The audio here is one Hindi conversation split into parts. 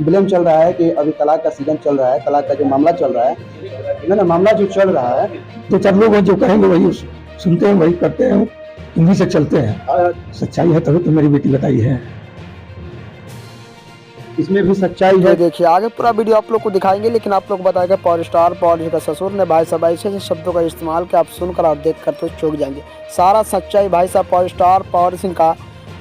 ब्लेम चल रहा है कि अभी तलाक का सीजन चल रहा है, तलाक का जो मामला चल रहा है ना, मामला जो चल रहा है, तो चार लोग जो कहेंगे वही सुनते हैं, वही करते हैं, उन्हीं से चलते हैं। सच्चाई है तभी तो मेरी बेटी बताई है, इसमें भी सच्चाई है। देखिए आगे पूरा वीडियो आप लोग को दिखाएंगे, लेकिन आप लोग को बताएगा पावर स्टार पवन सिंह का ससुर ने भाई साहब ऐसे शब्दों का इस्तेमाल किया, आप सुनकर और देख कर तो चौंक जाएंगे। सारा सच्चाई भाई साहब पावर स्टार पवन सिंह का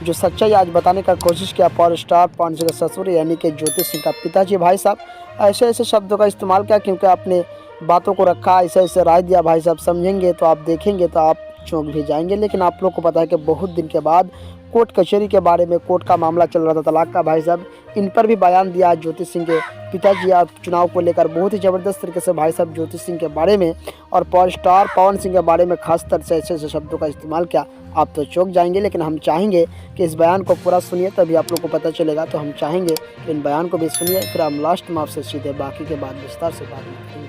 जो सच्चाई आज बताने का कोशिश किया पावर स्टार पवन सिंह का ससुर यानी कि ज्योति सिंह का पिताजी भाई साहब ऐसे ऐसे शब्दों का इस्तेमाल किया, क्योंकि आपने बातों को रखा, ऐसे ऐसे राय दिया भाई साहब। समझेंगे तो आप देखेंगे तो आप चौंक भी जाएंगे। लेकिन आप लोग को पता है कि बहुत दिन के बाद कोर्ट कचहरी के बारे में, कोर्ट का मामला चल रहा था तलाक का, भाई साहब इन पर भी बयान दिया ज्योति सिंह के पिताजी आप चुनाव को लेकर बहुत ही ज़बरदस्त तरीके से भाई साहब ज्योति सिंह के बारे में और पावर स्टार पवन सिंह के बारे में खास तरह से ऐसे ऐसे शब्दों का इस्तेमाल किया, आप तो चौंक जाएंगे। लेकिन हम चाहेंगे कि इस बयान को पूरा सुनिए तभी आप लोग को पता चलेगा। तो हम चाहेंगे कि इन बयान को भी सुनिए, फिर हम लास्ट में आपसे सीधे बाकी के बाद विस्तार से बात करेंगे।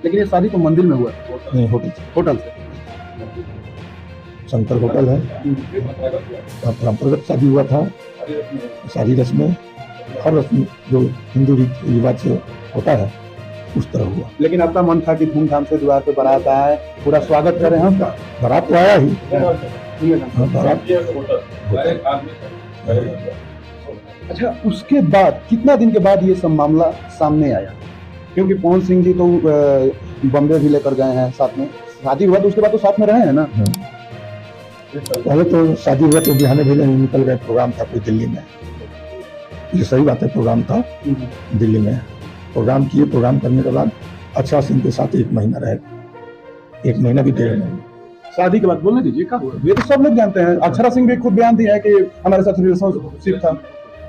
लेकिन ये शादी तो मंदिर में हुआ, नहीं होटल से, शंकर होटल है, परंपरागत शादी हुआ था। सारी रस्में, हर रस्म जो हिंदू रीति रिवाज से होता है उस तरह हुआ। लेकिन आपका मन था कि धूमधाम से द्वार पे बारात आया है, पूरा स्वागत करें हम। बारात तो आया ही, बारात। अच्छा, उसके बाद कितना दिन के बाद ये सब मामला सामने आया? क्योंकि पवन सिंह जी तो बॉम्बे भी लेकर गए हैं, साथ में शादी हुआ तो उसके बाद तो साथ में रहे हैं ना। पहले तो शादी हुआ तो बिहाने भेजे निकल गए, प्रोग्राम था कोई दिल्ली में, ये सही बात है, प्रोग्राम था दिल्ली में। प्रोग्राम किए, प्रोग्राम करने के बाद अक्षरा सिंह के साथ 1 महीना रहे, 1 महीना भी 1.5 महीना। शादी के बाद बोलने दीजिए, क्या हुआ? ये तो सब लोग जानते हैं। अक्षरा सिंह भी खुद बयान दिया है कि हमारे साथ रिलेशनशिप था,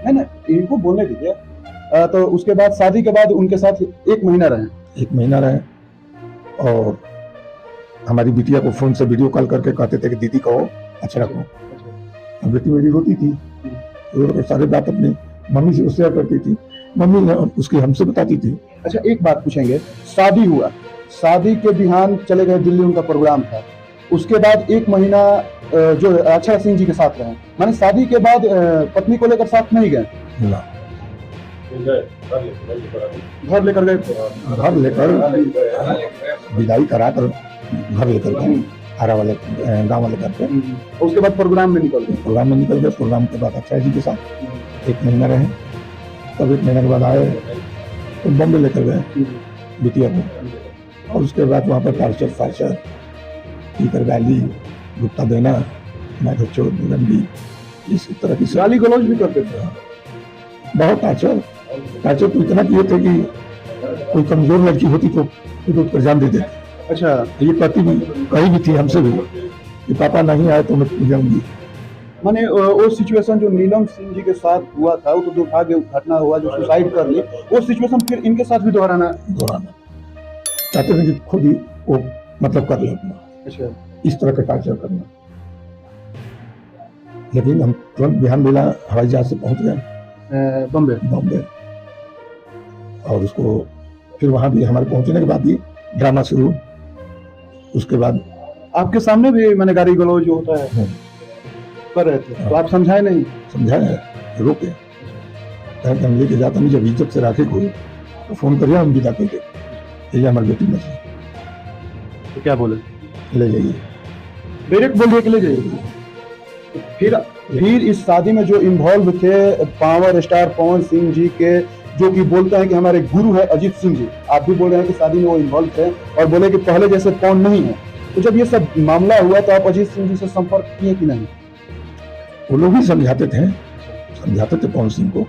है ना, इनको बोलने दीजिए। तो उसके बाद शादी के बाद उनके साथ 1 महीना रहे, 1 महीना रहे, और हमारी बिटिया को फोन से वीडियो कॉल करके कहते थे कि दीदी कहो अक्षरा को। बेटी मेरी रोती थी, तो सारे बात अपनी मम्मी से शेयर करती थी, मम्मी उसकी हमसे बताती थी। अच्छा, एक बात पूछेंगे, शादी हुआ, शादी के बिहान चले गए दिल्ली, उनका प्रोग्राम था, उसके बाद 1 महीना जो अक्षरा सिंह जी के साथ रहे, माने शादी के बाद पत्नी को लेकर साथ नहीं गए, घर लेकर गए, घर लेकर विदाई करा कर घर लेकर गए, आरा वाले गाँव वाले घर पे। उसके बाद प्रोग्राम में निकल गए, प्रोग्राम के बाद अक्षय जी के साथ 1 महीना रहे, तब 1 महीने के बाद आए तो बॉम्बे लेकर गए बिटिया को, और उसके बाद वहाँ पर टार्चर टीकर गाली गुप्ता देना, चोर निगंदी, इस तरह की गाली गलौज भी करते थे। बहुत टार्चर तो इतना किए थे कि कोई कमजोर लड़की होती तो खुद पर जान दे देते। अच्छा, ये कही भी थी हमसे भी कि पापा नहीं आए तो मैं जाऊंगी। माने वो सिचुएशन जो नीलम सिंह जी के साथ हुआ था, वो तो दुर्भाग्य घटना हुआ, जो सुसाइड कर ली, वो सिचुएशन फिर इनके साथ भी दोहराना चाहते थे कि खुद ही वो मतलब कर ले अपना। अच्छा, इस तरह का टार्चर करना। लेकिन हम तुरंत बिहान बेला हवाई जहाज से पहुंच गए बॉम्बे, और उसको फिर वहां भी हमारे पहुंचने के बाद ही ड्रामा शुरू। उसके बाद आपके सामने भी मैंने गाली गलौज जो होता है कर रहे थे, तो आप समझाए नहीं? समझाए, रोके, हम लेके जाता नहीं, जब इज्जत से रखे कोई तो फोन करिए, हम विदा करके ये हमारी बेटी में से। तो क्या बोले? ले जाइए, डायरेक्ट बोलिए कि ले जाइए। फिर इस शादी में जो इन्वॉल्व थे पावर स्टार पवन सिंह जी के, जो कि बोलते हैं कि हमारे गुरु है अजीत सिंह जी, आप भी बोल रहे हैं कि शादी में वो इन्वॉल्व थे और बोले कि पहले जैसे पवन नहीं है, तो जब ये सब मामला हुआ तो आप अजीत सिंह जी से संपर्क किए कि नहीं? वो लोग ही समझाते थे पवन सिंह को।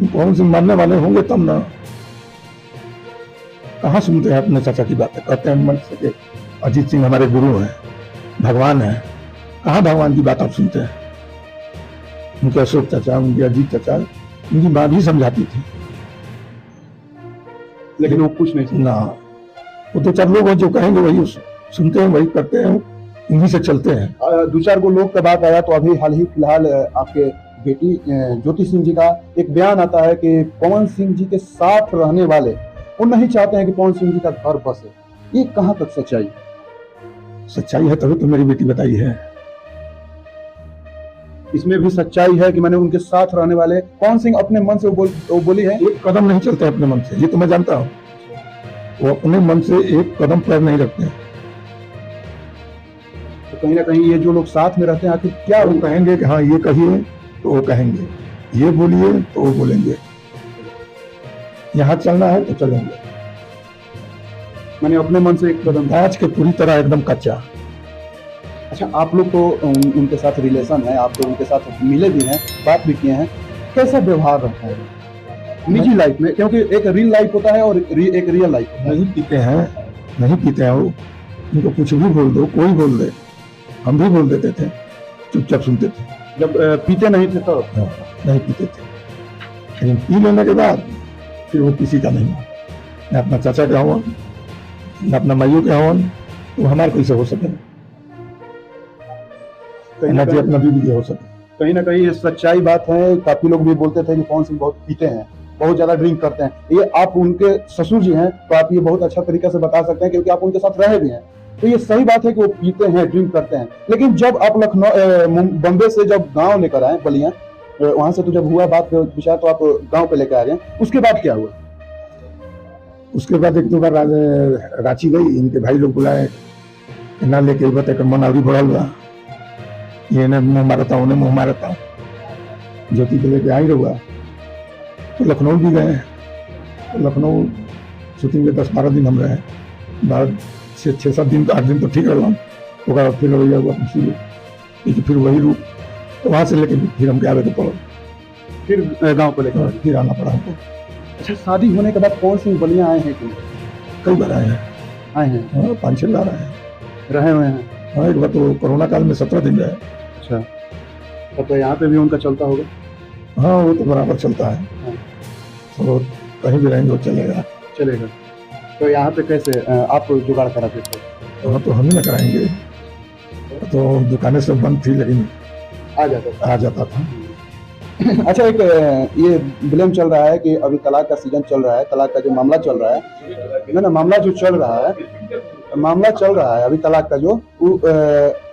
पवन सिंह मानने वाले होंगे तब ना, कहाँ सुनते हैं अपने चाचा की बातें, कहते हैं मन से कि अजीत सिंह हमारे गुरु हैं, भगवान है। कहाँ भगवान की बात आप सुनते हैं? उनके अशोक चाचा, उनके अजीत चाचा, उनकी माँ भी समझाती थी, लेकिन वो कुछ नहीं ना। वो तो 4 लोग जो कहेंगे वही सुनते हैं, वही करते हैं, उन्हीं से चलते हैं। 2-4 को लोग का बात आया तो अभी हाल ही फिलहाल आपके बेटी ज्योति सिंह जी का एक बयान आता है कि पवन सिंह जी के साथ रहने वाले वो नहीं चाहते हैं कि पवन सिंह जी का घर बसे। ये कहाँ तक सच्चाई है? सच्चाई है तभी तो मेरी बेटी बताई है। इसमें भी सच्चाई है कि मैंने उनके साथ रहने वाले पवन सिंह अपने मन से वो बोली है। एक कदम नहीं चलते अपने मन से, ये तो मैं जानता हूँ। वो अपने मन से एक कदम पैर नहीं रखते हैं। तो कहीं ना कहीं ये जो लोग साथ में रहते हैं आखिर क्या वो कहेंगे कि हाँ ये कहिए तो वो कहेंगे, ये बोलिए तो वो बोलेंगे, यहाँ चलना है तो चलेंगे। मैंने अपने मन से एक कदम। आज के पूरी तरह एकदम कच्चा। अच्छा, आप लोग तो उनके साथ रिलेशन है, आप तो उनके साथ मिले भी हैं, बात भी किए हैं, कैसा व्यवहार रहता है निजी लाइफ में? क्योंकि एक रियल लाइफ होता है और एक रियल लाइफ होता है। नहीं पीते हैं, नहीं पीते हैं वो, उनको कुछ भी बोल दो, कोई बोल दे, हम भी बोल देते थे, चुपचाप सुनते थे। जब पीते नहीं थे तो नहीं पीते थे, लेकिन पी लेने के बाद फिर वो किसी का नहीं, न अपना चाचा का हुआ न अपना माइयों का हुआ, तो हमारे कैसे हो सके, न कि अपना बीवी हो सके। कहीं ना कहीं ये सच्चाई बात है। काफी लोग भी बोलते थे कि पवन सिंह बहुत पीते हैं, बहुत ज्यादा ड्रिंक करते हैं। ये आप उनके ससुर जी हैं तो आप ये बहुत अच्छा तरीके से बता सकते हैं क्योंकि आप उनके साथ रहे भी हैं। तो ये सही बात है कि वो पीते हैं, ड्रिंक करते हैं। लेकिन जब आप लखनऊ बॉम्बे से जब गांव लेकर आए बलिया, वहां से तो जब हुआ बात विचार तो आप गांव पे लेकर आ गए, उसके बाद क्या हुआ? उसके बाद एक दो बार रांची गई, इनके भाई लोग बुलाए, ना लेके बता कर मन आवरी बढ़ल बा, ये ने मुंह मारता उन्हें मुंह मारता, ज्योति को लेके आई रहुआ। तो लखनऊ भी गए, तो लखनऊ शूटिंग में 10-12 दिन हम रहे, बाद से 6-7 दिन 8 दिन तो ठीक रहा, फिर रवैया हुआ फिर वही रूप, तो वहां से लेके फिर हम आवे तो पड़ो, फिर गांव को लेकर फिर आना पड़ा हमको। अच्छा, शादी होने के बाद पवन सिंह बलिया आए हैं? कई बार आए हैं, आए हैं 5-6 बार आए हैं, रहे हुए हैं। हाँ, एक बार तो कोरोना काल में 17 दिन रहे। अच्छा, तब तो यहाँ पे भी उनका चलता होगा? हाँ, वो तो बराबर चलता है। हाँ। तो कहीं भी रहेंगे वो चलेगा। तो यहाँ पे कैसे आप जुगाड़ कराते थे? हाँ, तो हम ही ना कराएंगे, तो दुकानें सब बंद थी, लेकिन आ जाता था। अच्छा, एक ये ब्लेम चल रहा है कि अभी तलाक का सीजन चल रहा है, तलाक का जो मामला चल रहा है ना, मामला जो चल रहा है अभी तलाक का जो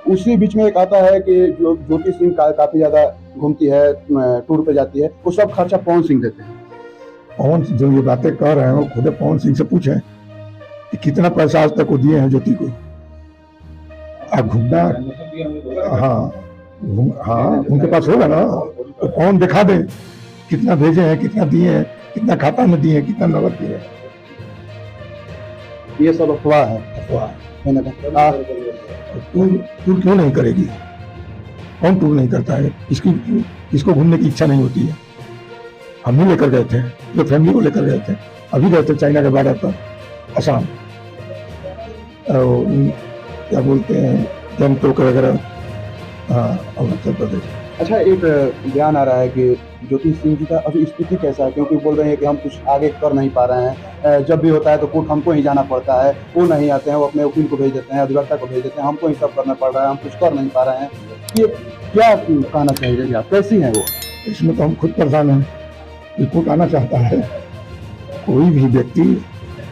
उसी बीच में एक आता है कि जो ज्योति सिंह काफी ज्यादा घूमती है, टूर पे जाती है, वो सब खर्चा पवन सिंह देते हैं। पवन जो ये बातें कर रहे हैं वो खुद पवन सिंह से पूछे कि कितना पैसा आज तक वो दिए हैं ज्योति को। आप घूमना, हाँ उनके पास होगा ना, तो कौन दिखा दे कितना भेजे हैं, कितना दिए हैं, कितना खाता में दिए हैं, कितना नगद दिए हैं। ये सब अफवाह है। टूर क्यों नहीं करेगी? कौन टूर नहीं करता है? किसको घूमने की इच्छा नहीं होती है? हम ही लेकर गए थे, जो फैमिली को लेकर गए थे, अभी गए थे चाइना के बॉर्डर पर, असम, क्या बोलते हैं, गंगटोक वगैरह, हाँ, अरुणाचल प्रदेश। अच्छा, एक बयान आ रहा है कि ज्योति सिंह जी का अभी स्थिति कैसा है, क्योंकि बोल रहे हैं कि हम कुछ आगे कर नहीं पा रहे हैं, जब भी होता है तो कोर्ट हमको ही जाना पड़ता है, वो नहीं आते हैं, वो अपने वकील को भेज देते हैं, अधिवक्ता को भेज देते हैं, हमको ही सब करना पड़ रहा है, हम कुछ कर नहीं पा रहे हैं। ये क्या कहना चाहिए आप, कैसी हैं वो? इसमें तो हम खुद परेशान हैं। कोर्ट आना चाहता है, कोई भी व्यक्ति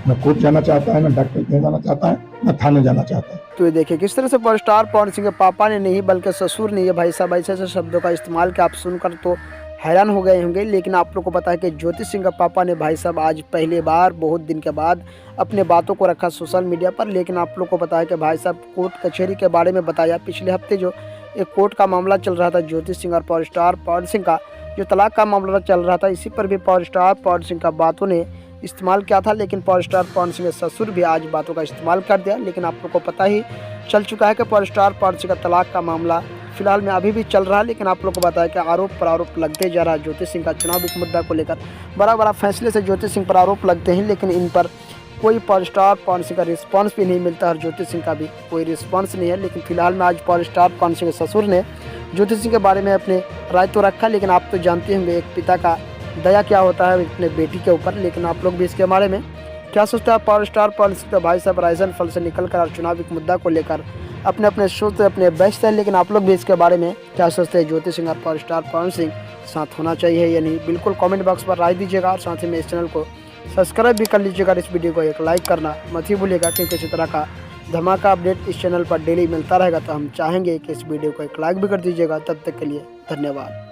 न कोर्ट जाना चाहता है, न डॉक्टर के जाना चाहता है, न थाने जाना चाहता है। तो ये देखिए किस तरह से पावर स्टार पवन सिंह के पापा ने नहीं बल्कि ससुर ने ये भाई साहब ऐसे शब्दों का इस्तेमाल किया। आप सुनकर तो हैरान हो गए होंगे, लेकिन आप लोग को पता है कि ज्योति सिंह का पापा ने भाई साहब आज पहली बार बहुत दिन के बाद अपने बातों को रखा सोशल मीडिया पर। लेकिन आप लोग को पता है कि भाई साहब कोर्ट कचहरी के बारे में बताया। पिछले हफ्ते जो एक कोर्ट का मामला चल रहा था ज्योति सिंह और पावर स्टार पवन सिंह का, जो तलाक का मामला चल रहा था, इसी पर भी पावर स्टार पवन सिंह का बातों ने इस्तेमाल किया था। लेकिन पावर स्टार पवन सिंह के ससुर भी आज बातों का इस्तेमाल कर दिया। लेकिन आप लोग को पता ही चल चुका है कि पावर स्टार पवन सिंह का तलाक का मामला फिलहाल में अभी भी चल रहा है। लेकिन आप लोग को बताया कि आरोप पर आरोप लगते जा रहा है ज्योति सिंह का चुनावी मुद्दा को लेकर। बड़ा फैसले से ज्योति सिंह पर आरोप लगते हैं, लेकिन इन पर कोई पावर स्टार पवन सिंह का रिस्पॉन्स भी नहीं मिलता और ज्योति सिंह का भी कोई रिस्पॉन्स नहीं है। लेकिन फिलहाल में आज पावर स्टार पवन सिंह के ससुर ने ज्योति सिंह के बारे में अपने राय तो रखा। लेकिन आप तो जानते होंगे एक पिता का दया क्या होता है अपने बेटी के ऊपर। लेकिन आप लोग भी इसके बारे में क्या सोचते हैं? पावर स्टार पवन सिंह तो भाई साहब राइजन फल से निकल कर चुनावी मुद्दा को लेकर अपने सोचते अपने बेस्ट है। लेकिन आप लोग भी इसके बारे में क्या सोचते हैं? ज्योति सिंह और पावर स्टार पवन सिंह साथ होना चाहिए या नहीं? बिल्कुल कमेंट बॉक्स पर राय दीजिएगा और साथ ही में इस चैनल को सब्सक्राइब भी कर लीजिएगा। इस वीडियो को एक लाइक करना मत ही भूलिएगा, क्योंकि इसी तरह का धमाका अपडेट इस चैनल पर डेली मिलता रहेगा, तो हम चाहेंगे कि इस वीडियो को एक लाइक भी कर दीजिएगा। तब तक के लिए धन्यवाद।